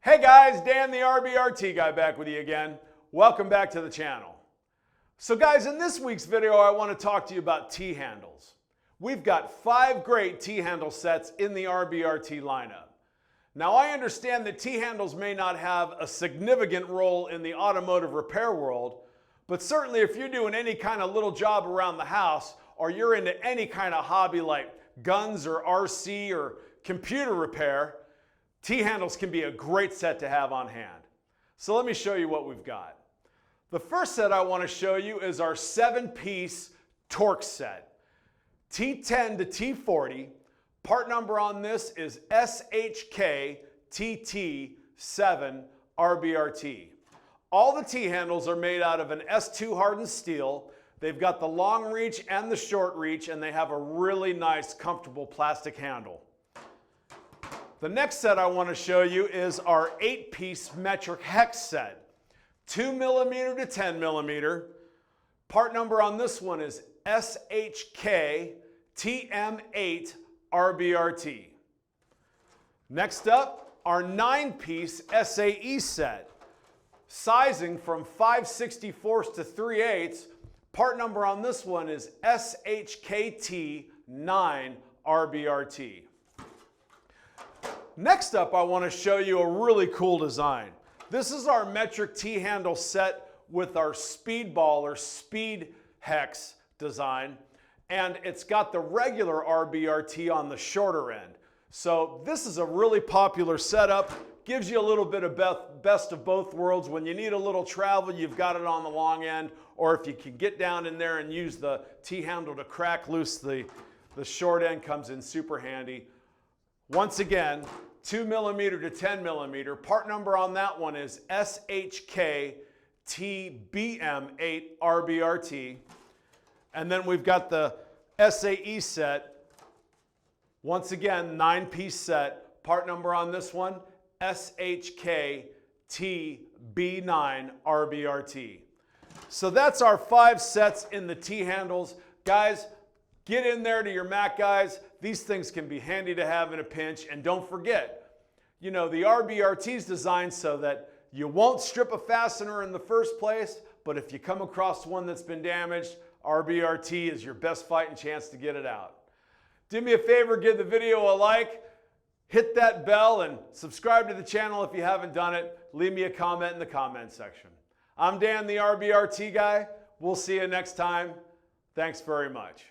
Hey guys, Dan the RBRT Guy back with you again. Welcome back to the channel. So guys, in this week's video I want to talk to you about T-handles. We've got 5 great T-handle sets in the RBRT lineup. Now I understand that T-handles may not have a significant role in the automotive repair world, but certainly if you're doing any kind of little job around the house or you're into any kind of hobby like guns or RC or computer repair, T-handles can be a great set to have on hand. So let me show you what we've got. The first set I want to show you is our 7-piece Torx set. T10 to T40. Part number on this is SHKTT7RBRT. All the T-handles are made out of an S2 hardened steel. They've got the long reach and the short reach, and they have a really nice, comfortable plastic handle. The next set I want to show you is our 8-piece Metric Hex Set. 2mm to 10mm. Part number on this one is SHKTT7RBRT. Next up, our 9-piece S.A.E. set. Sizing from 5/64 to 3/8. Part number on this one is SHKTT7RBRT. Next up, I want to show you a really cool design. This is our metric T-handle set with our speedball or speed hex design, and it's got the regular RBRT on the shorter end. So this is a really popular setup, gives you a little bit of best of both worlds. When you need a little travel, you've got it on the long end, or if you can get down in there and use the T-handle to crack loose, the short end comes in super handy. Once again, 2mm to 10mm. Part number on that one is SHKTBM8RBRT. And then we've got the S.A.E. set. Once again, 9-piece set. Part number on this one, SHKTB9RBRT. So that's our 5 sets in the T-handles. Guys, get in there to your Mac guys. These things can be handy to have in a pinch. And don't forget, you know, the RBRT is designed so that you won't strip a fastener in the first place, but if you come across one that's been damaged, RBRT is your best fighting chance to get it out. Do me a favor, give the video a like, hit that bell, and subscribe to the channel if you haven't done it. Leave me a comment in the comment section. I'm Dan the RBRT Guy. We'll see you next time. Thanks very much.